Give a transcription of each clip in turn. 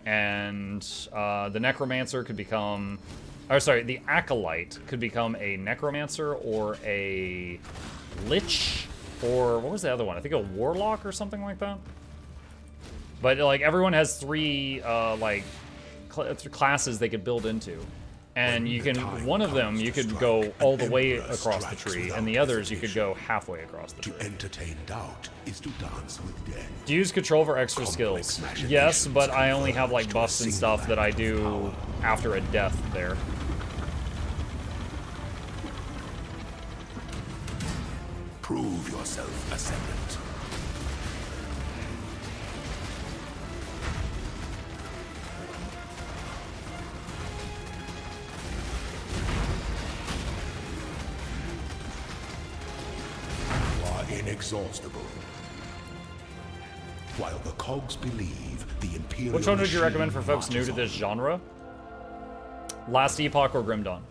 And the Necromancer could become... Or sorry, the Acolyte could become a Necromancer or a Lich, or what was the other one? I think a Warlock or something like that. But like everyone has three classes they could build into, and you can one of them you could go all the way across the tree, and the others you could go halfway across the tree. To entertain doubt is to dance with death. Do you use control for extra skills? Yes, but I only have like buffs and stuff that I do after a death there. Prove yourself, Ascendant. You are inexhaustible. While the cogs believe the Imperial... Which one would you recommend for folks new to this genre? Last Epoch or Grim Dawn?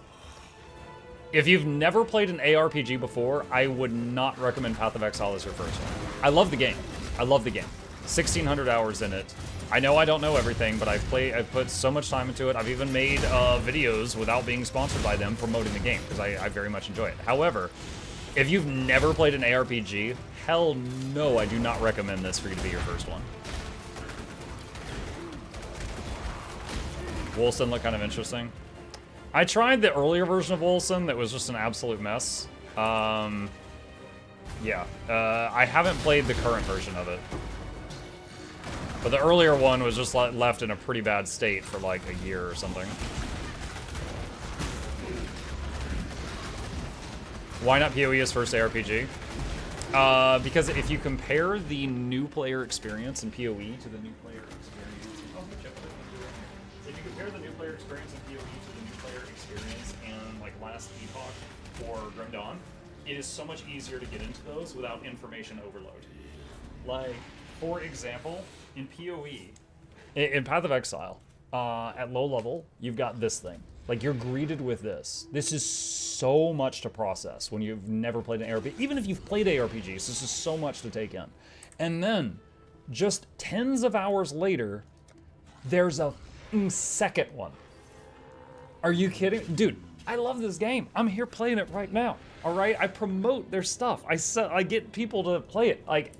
If you've never played an ARPG before, I would not recommend Path of Exile as your first one. I love the game. I love the game. 1,600 hours in it. I know I don't know everything, but I've put so much time into it. I've even made videos without being sponsored by them promoting the game, because I very much enjoy it. However, if you've never played an ARPG, hell no, I do not recommend this for you to be your first one. Wolcen looked kind of interesting. I tried the earlier version of Wolcen that was just an absolute mess. Yeah. I haven't played the current version of it. But the earlier one was just left in a pretty bad state for like a year or something. Why not PoE as first ARPG? Because if you compare the new player experience in PoE to the new player experience... Oh, if you compare the new player experience in PoE to the new player experience in like Last Epoch or Grim Dawn, it is so much easier to get into those without information overload. Like, for example, in PoE, in Path of Exile, at low level, you've got this thing. Like, you're greeted with this. This is so much to process when you've never played an ARPG. Even if you've played ARPGs, this is so much to take in. And then, just tens of hours later, there's a second one. Are you kidding? Dude, I love this game. I'm here playing it right now. All right? I promote their stuff. I get people to play it. Like,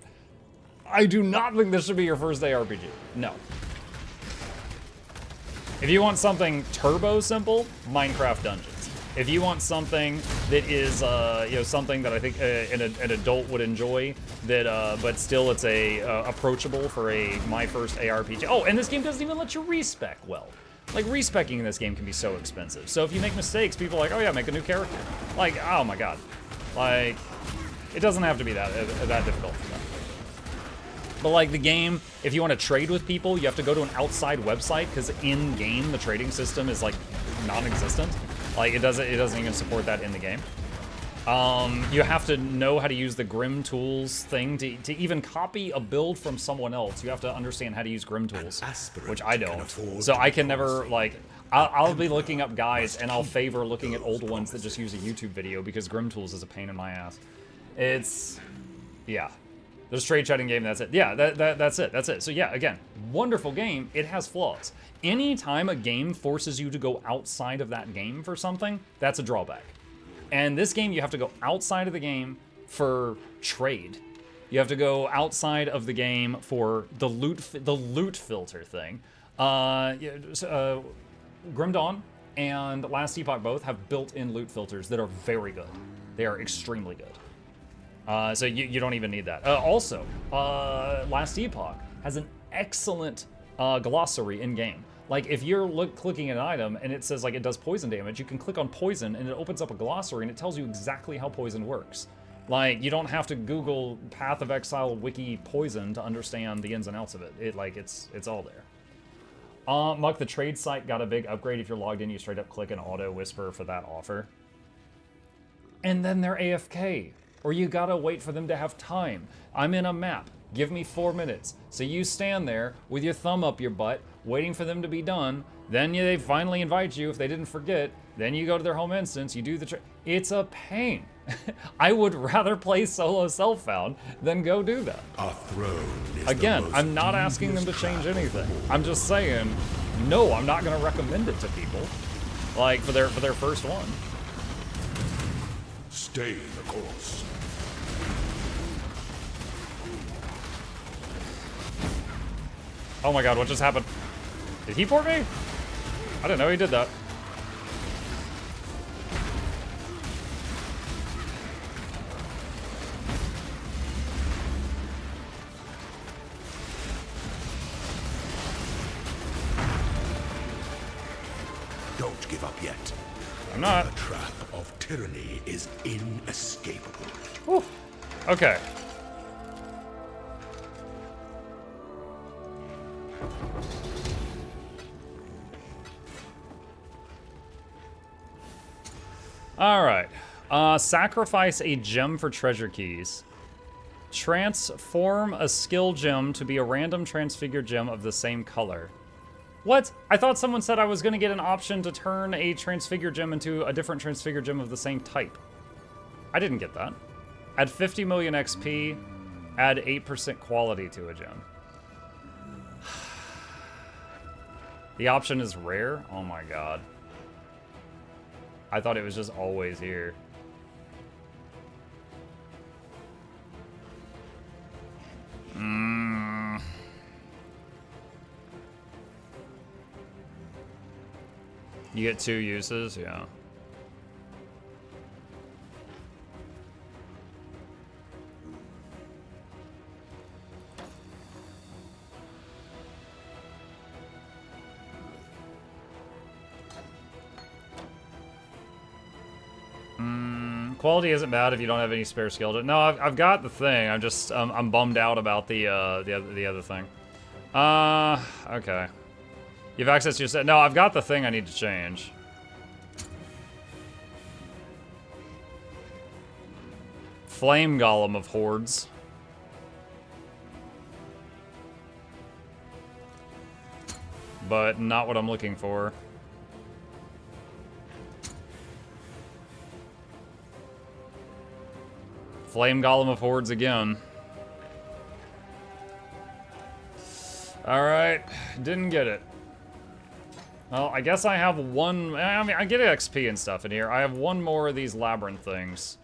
I do not think this should be your first ARPG. No. If you want something turbo simple, Minecraft Dungeons. If you want something that is, something that I think an adult would enjoy, that, but still it's approachable for my first ARPG. Oh, and this game doesn't even let you respec well. Like, respecking in this game can be so expensive. So if you make mistakes, people are like, oh yeah, make a new character. Like, oh my god. Like, it doesn't have to be that difficult for them. But like the game, if you want to trade with people, you have to go to an outside website because in-game the trading system is like non-existent. Like it doesn't even support that in the game. You have to know how to use the Grim Tools thing to even copy a build from someone else. You have to understand how to use Grim Tools, which I don't. So I can never like. I'll be looking up guides and I'll favor looking at old ones that just use a YouTube video because Grim Tools is a pain in my ass. It's yeah. There's a trade chatting game, that's it. Yeah, that's it. So yeah, again, wonderful game. It has flaws. Anytime a game forces you to go outside of that game for something, that's a drawback. And this game, you have to go outside of the game for trade. You have to go outside of the game for the loot filter thing. Grim Dawn and Last Epoch both have built-in loot filters that are very good. They are extremely good. So you don't even need that. Also, Last Epoch has an excellent glossary in-game. Like, if you're clicking an item and it says, like, it does poison damage, you can click on poison and it opens up a glossary and it tells you exactly how poison works. Like, you don't have to Google Path of Exile wiki poison to understand the ins and outs of it. It's all there. Muck, the trade site got a big upgrade. If you're logged in, you straight up click an auto whisper for that offer. And then they're AFK. Or you gotta wait for them to have time. I'm in a map. Give me 4 minutes. So you stand there with your thumb up your butt, waiting for them to be done. Then they finally invite you if they didn't forget. Then you go to their home instance, you do the it's a pain. I would rather play solo self-found than go do that. A throne is Again, the most I'm not asking them to devious change trap of anything. them all. I'm just saying, no, I'm not gonna recommend it to people. Like, for their first one. Stay the course. Oh my god, what just happened? Did he port me? I didn't know he did that. Don't give up yet. I'm not. The trap of tyranny is inescapable. Whew. Okay. Alright. Sacrifice a gem for treasure keys. Transform a skill gem to be a random transfigured gem of the same color. What? I thought someone said I was going to get an option to turn a transfigured gem into a different transfigured gem of the same type. I didn't get that. Add 50 million XP, add 8% quality to a gem. The option is rare? Oh my god. I thought it was just always here. You get 2 uses, yeah. Quality isn't bad if you don't have any spare skill. No, I've got the thing. I'm just I'm bummed out about the other thing. Okay. You have access to your set. No, I've got the thing I need to change. Flame Golem of Hordes. But not what I'm looking for. Flame Golem of Hordes again. Alright, didn't get it. Well, I guess I have one... I mean, I get XP and stuff in here. I have one more of these labyrinth things.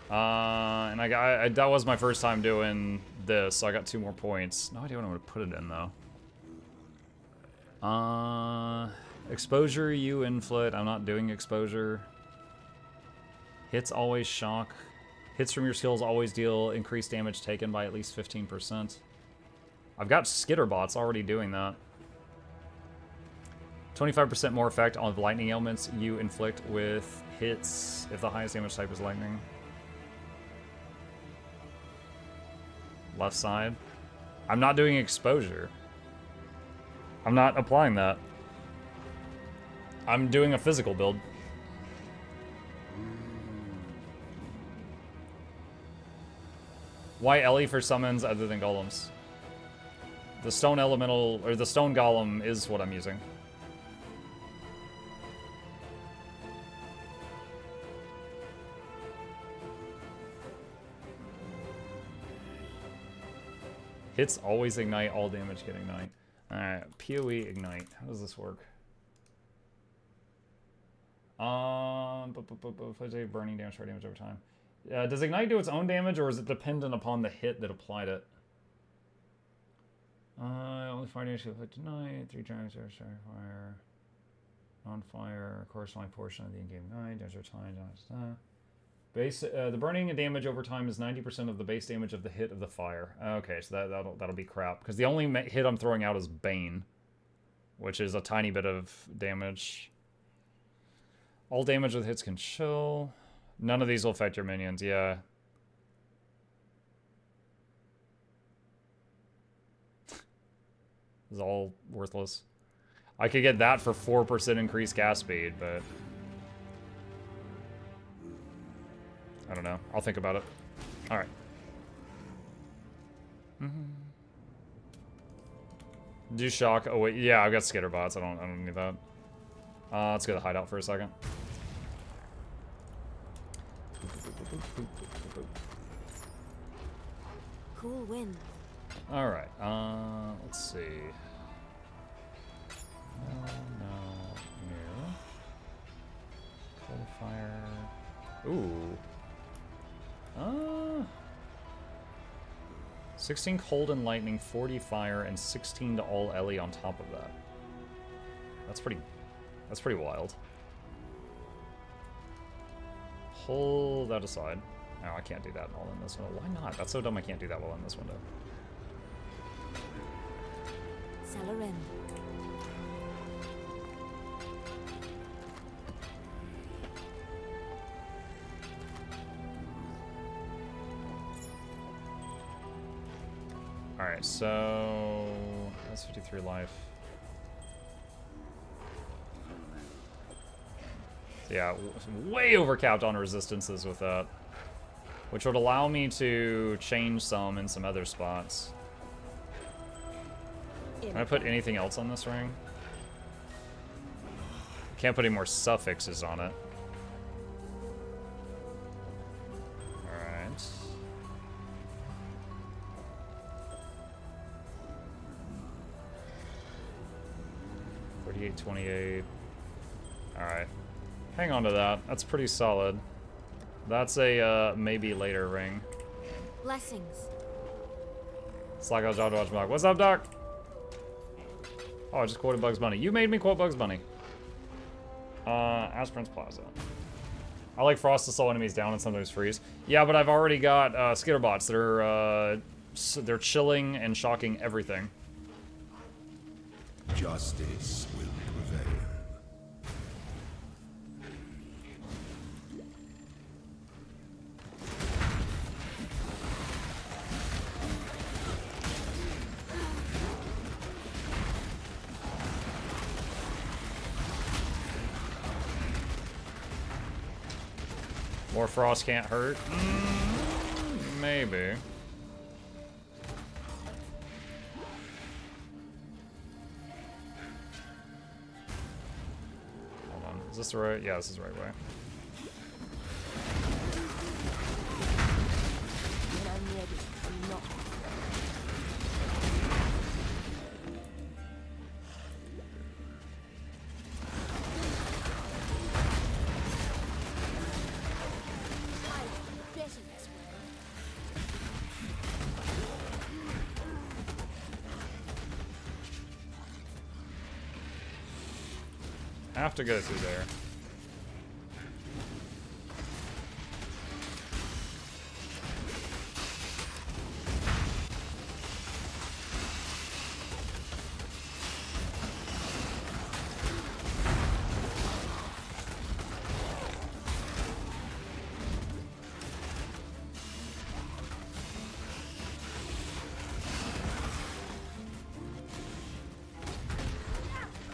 And that was my first time doing this, so I got 2 more points. No idea what I'm going to put it in, though. Exposure, you inflict. I'm not doing exposure. Hits always shock. Hits from your skills always deal increased damage taken by at least 15%. I've got Skitterbots already doing that. 25% more effect on lightning ailments you inflict with hits if the highest damage type is lightning. Left side. I'm not doing exposure. I'm not applying that. I'm doing a physical build. Why Ellie for summons other than golems? The stone elemental, or the stone golem is what I'm using. Hits always ignite, all damage get ignite. Alright, PoE ignite. How does this work? Burning damage, damage over time. Does ignite do its own damage, or is it dependent upon the hit that applied it? Only fire damage affect tonight. 3 times fire. Non-fire, corresponding portion of the in-game ignite. Damage over time. Base. The burning damage over time is 90% of the base damage of the hit of the fire. Okay, so that'll be crap, because the only hit I'm throwing out is Bane, which is a tiny bit of damage. All damage with hits can chill. None of these will affect your minions, yeah. This is all worthless. I could get that for 4% increased cast speed, but... I don't know. I'll think about it. Alright. Do shock. Oh wait, yeah, I've got Skitterbots. I don't need that. Let's go to the hideout for a second. Cool wind. All right. Let's see. No. New. Cold fire. Ooh. 16 cold and lightning, 40 fire, and 16 to all Ellie on top of that. That's pretty wild. Hold that aside. No, I can't do that all in this window. Why not? That's so dumb I can't do that while in this window. Celerin. Alright, so that's 53 life. So yeah, way overcapped on resistances with that. Which would allow me to change some in some other spots. Can I put anything else on this ring? Can't put any more suffixes on it. Alright. $38.28. Alright. Hang on to that. That's pretty solid. That's a maybe later ring. Blessings. Slack out, John, to watch Doc. What's up, Doc? Oh, I just quoted Bugs Bunny. You made me quote Bugs Bunny. Aspirant's Plaza. I like Frost to slow enemies down and sometimes freeze. Yeah, but I've already got Skitterbots that are they're chilling and shocking everything. Justice will prevail. More frost can't hurt? Maybe. Hold on. Is this the right? Yeah, this is the right way. When I'm ready, I'm not. Have to go through there.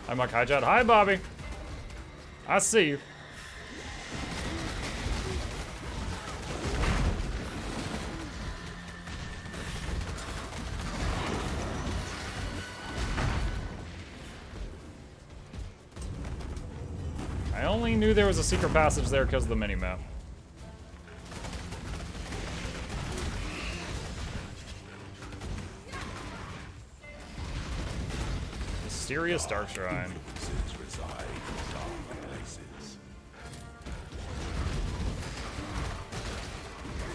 Hi, Mike Highjet. Hi, Bobby. I see you. I only knew there was a secret passage there because of the minimap. Mysterious Dark Shrine.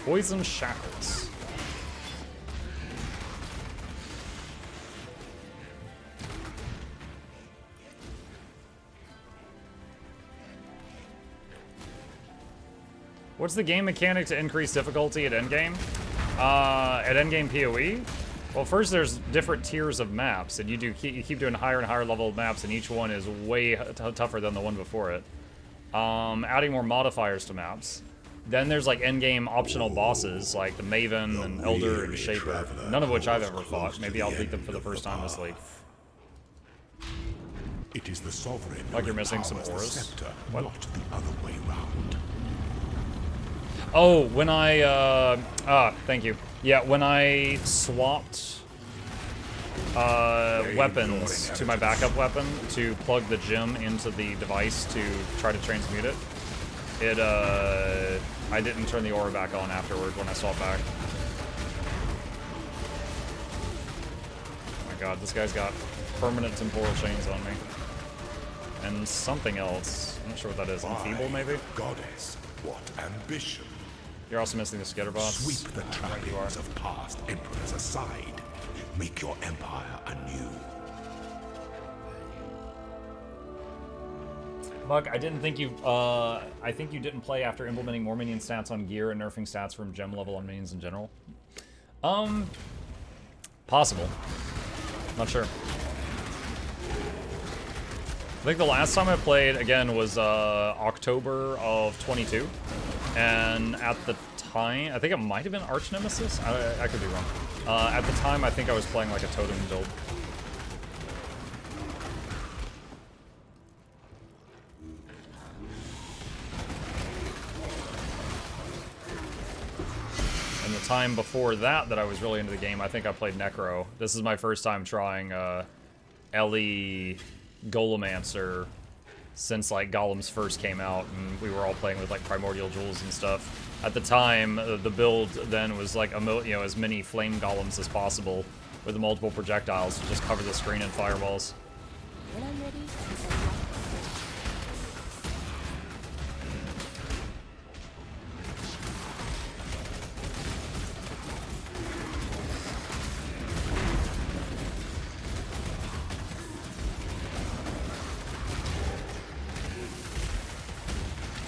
Poison Shackles. What's the game mechanic to increase difficulty at endgame? At endgame PoE? Well, first there's different tiers of maps, and you keep doing higher and higher level maps, and each one is way tougher than the one before it. Adding more modifiers to maps. Then there's like endgame optional bosses like the Maven and Elder and Shaper, none of which I've ever fought. Maybe I'll beat them for the first time this league. It is the sovereign. Like you're missing some auras. Scepter, What? not the other way round. Oh, when I thank you. Yeah, when I swapped weapons to my backup weapon to plug the gem into the device to try to transmute it, I didn't turn the aura back on afterward when I swapped back. god, this guy's got permanent temporal chains on me. And something else. I'm not sure what that is. Enfeeble, maybe? Goddess, what ambition. You're also missing the skitter boss. Sweep the trappings of past emperors aside. Make your empire anew. Mug, I didn't think you, I think you didn't play after implementing more minion stats on gear and nerfing stats from gem level on minions in general. Possible. Not sure. I think the last time I played, again, was October of 22. And at the time, I think it might have been Arch Nemesis? I could be wrong. At the time, I think I was playing like a totem build. And the time before that I was really into the game, I think I played Necro. This is my first time trying Ellie Golemancer since like Golems first came out, and we were all playing with like Primordial Jewels and stuff. At the time, the build then was like as many flame golems as possible with multiple projectiles to just cover the screen in fireballs. When I'm ready,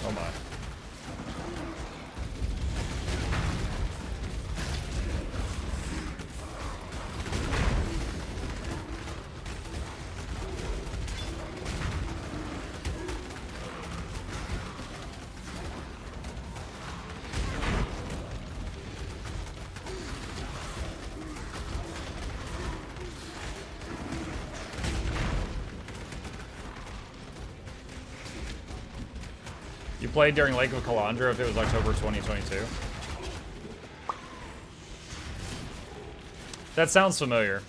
Oh my. You played during Lake of Kalandra if it was October 2022? That sounds familiar.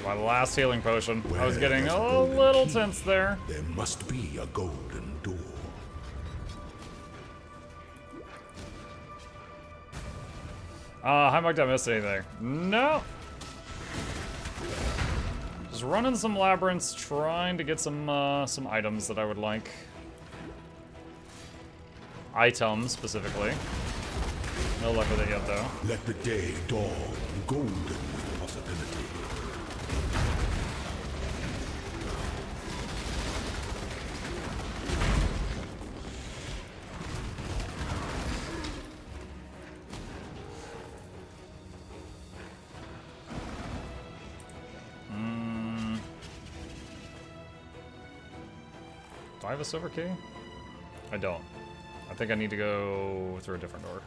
My last healing potion. I was getting a little tense there. There must be a golden door. Hi, Mike, did I miss anything? No. Just running some labyrinths, trying to get some items that I would like. Items, specifically. No luck with it yet, though. Let the day dawn, golden with possibility. Do I have a silver key? I don't. I think I need to go through a different door.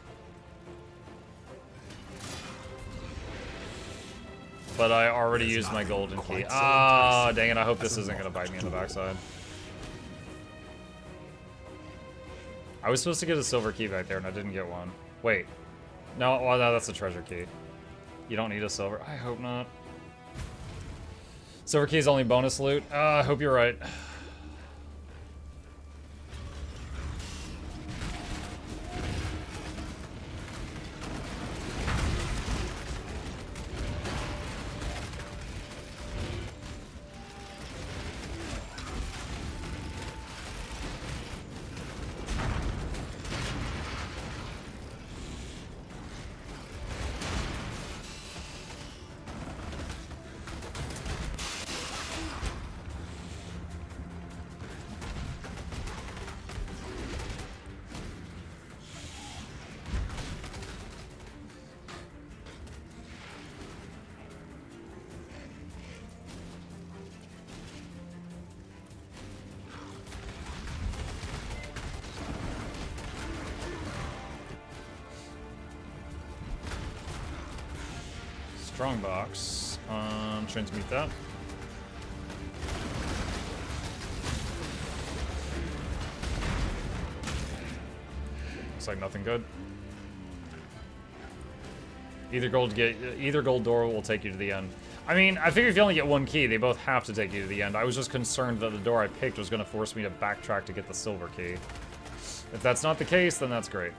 But I already used my golden key. Ah, dang it, I hope this isn't going to bite me in the backside. I was supposed to get a silver key back there, and I didn't get one. Wait. No, well, no, that's a treasure key. You don't need a silver. I hope not. Silver key is only bonus loot. I hope you're right. Strongbox. Transmute that. Looks like nothing good. Either gold door will take you to the end. I mean, I figure if you only get one key, they both have to take you to the end. I was just concerned that the door I picked was going to force me to backtrack to get the silver key. If that's not the case, then that's great.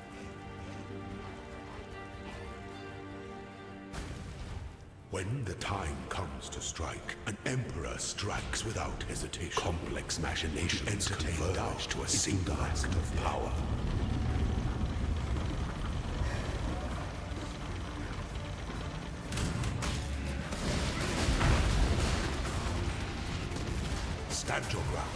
When the time comes to strike, an emperor strikes without hesitation. Complex machinations converge to a single act of power. Stand your ground.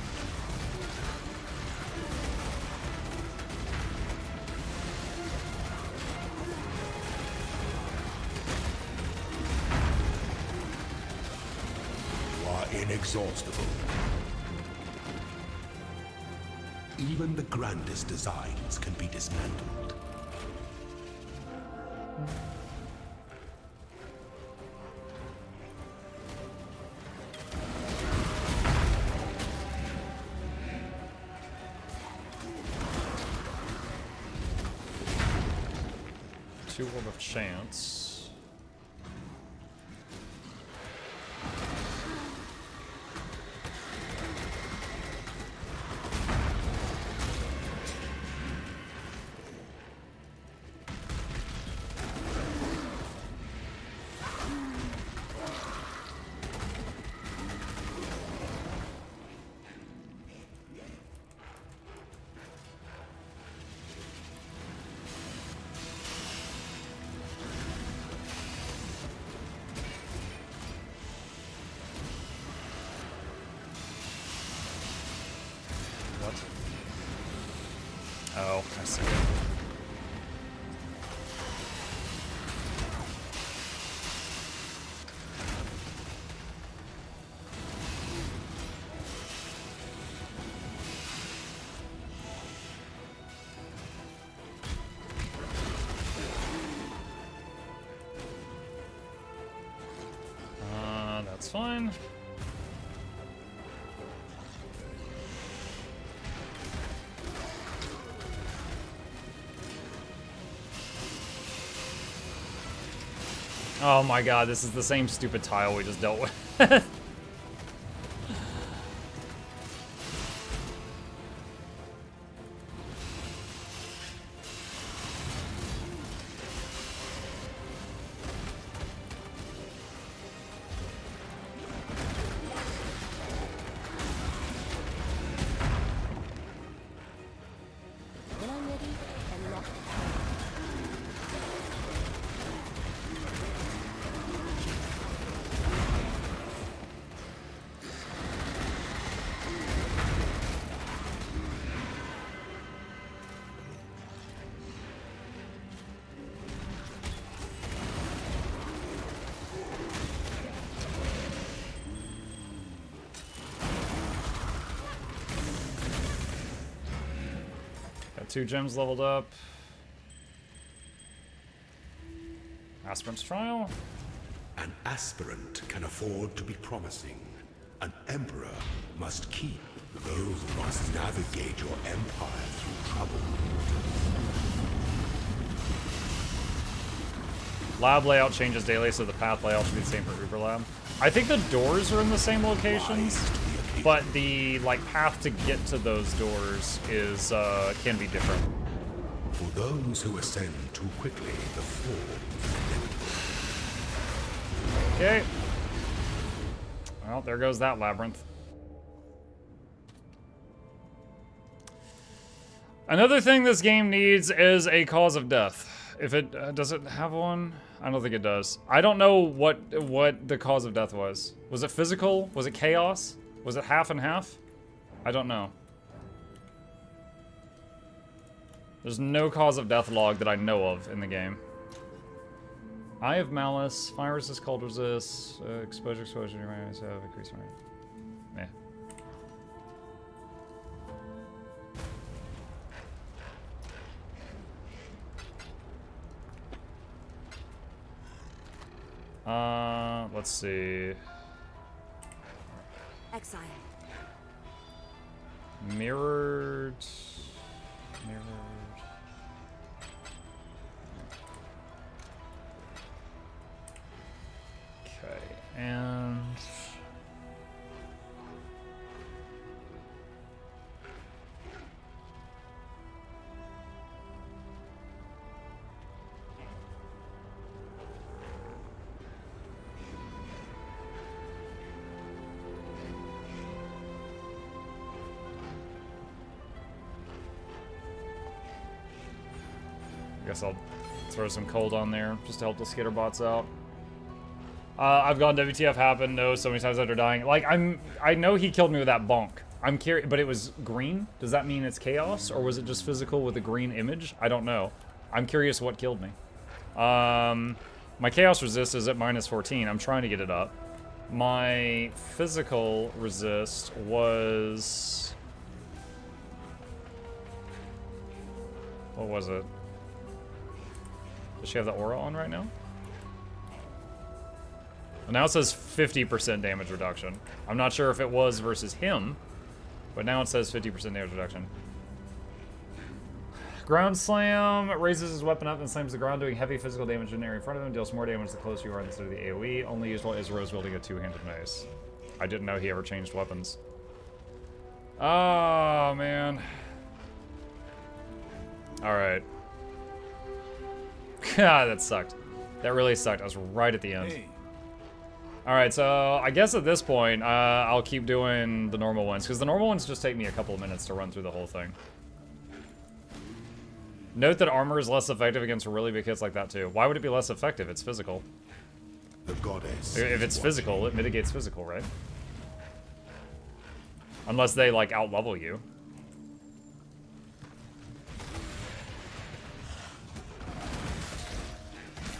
You are inexhaustible. Even the grandest designs can be dismantled. Two Orb of Chance. What? Oh, I see. That's fine. Oh my god, this is the same stupid tile we just dealt with. When I'm ready, I'm not. Got 2 gems leveled up. Aspirant's Trial. An aspirant can afford to be promising. An emperor must keep. You must navigate your empire through trouble. Lab layout changes daily, so the path layout should be the same for Uber Lab. I think the doors are in the same locations, but the path to get to those doors is can be different. For those who ascend too quickly, the fall is inevitable. Okay. Well, there goes that labyrinth. Another thing this game needs is a cause of death. If it does it have one? I don't think it does. I don't know what the cause of death was. Was it physical? Was it chaos? Was it half and half? I don't know. There's no cause of death log that I know of in the game. Eye of Malice, fire resist, cold resist, exposure, you might have increased fire. Meh. Let's see. Exile. Mirrored. Okay, and I guess I'll throw some cold on there just to help the skitter bots out. I've gone WTF happened, no, so many times after dying. Like, I know he killed me with that bonk. I'm curious, but it was green? Does that mean it's chaos? Or was it just physical with a green image? I don't know. I'm curious what killed me. My chaos resist is at -14. I'm trying to get it up. My physical resist was... What was it? Does she have the aura on right now? Well, now it says 50% damage reduction. I'm not sure if it was versus him, but now it says 50% damage reduction. Ground slam raises his weapon up and slams the ground, doing heavy physical damage in the area in front of him. Deals more damage the closer you are instead of the AoE. Only used while Israel's wielding a two-handed mace. I didn't know he ever changed weapons. Oh, man. Alright. God, that sucked. That really sucked. I was right at the end. Hey. Alright, so I guess at this point, I'll keep doing the normal ones, because the normal ones just take me a couple of minutes to run through the whole thing. Note that armor is less effective against really big hits like that, too. Why would it be less effective? It's physical. The goddess. If it's physical, it mitigates physical, right? Unless they, like, out-level you.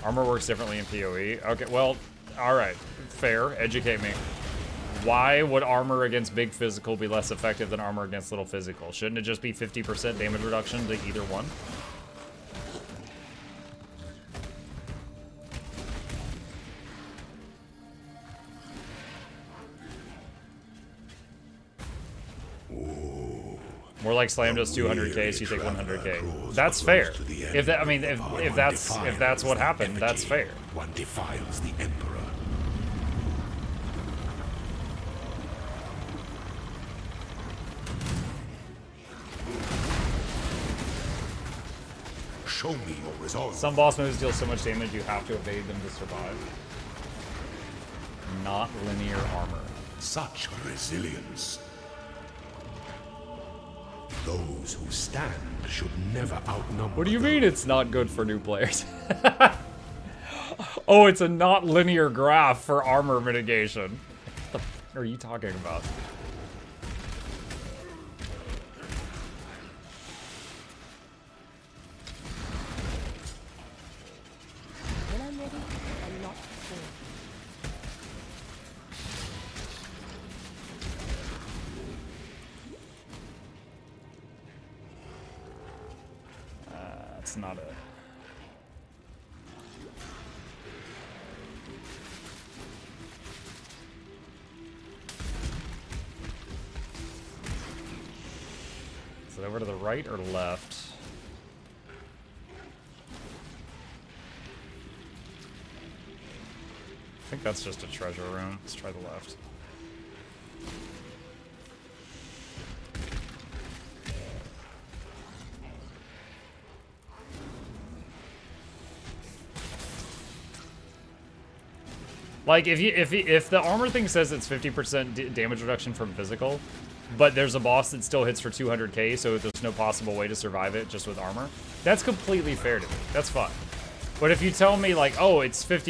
Armor works differently in PoE. Okay, well, alright. Fair. Educate me. Why would armor against big physical be less effective than armor against little physical? Shouldn't it just be 50% damage reduction to either one? More like Slam does 200k, so you take 100k. That's fair. If that, I mean, if that's what happened, that's fair. One defiles the Emperor. Show me your resolve. Some boss moves deal so much damage you have to evade them to survive. Not linear armor. Such resilience. Those who stand should never outnumber. What do you mean it's not good for new players? Oh, it's a not linear graph for armor mitigation. What the f are you talking about? When I'm ready, I'm not before. That's not it. Is it over to the right or left? I think that's just a treasure room. Let's try the left. Like, if the armor thing says it's 50% damage reduction from physical, but there's a boss that still hits for 200k, so there's no possible way to survive it just with armor, that's completely fair to me. That's fine. But if you tell me, like, oh, it's 50%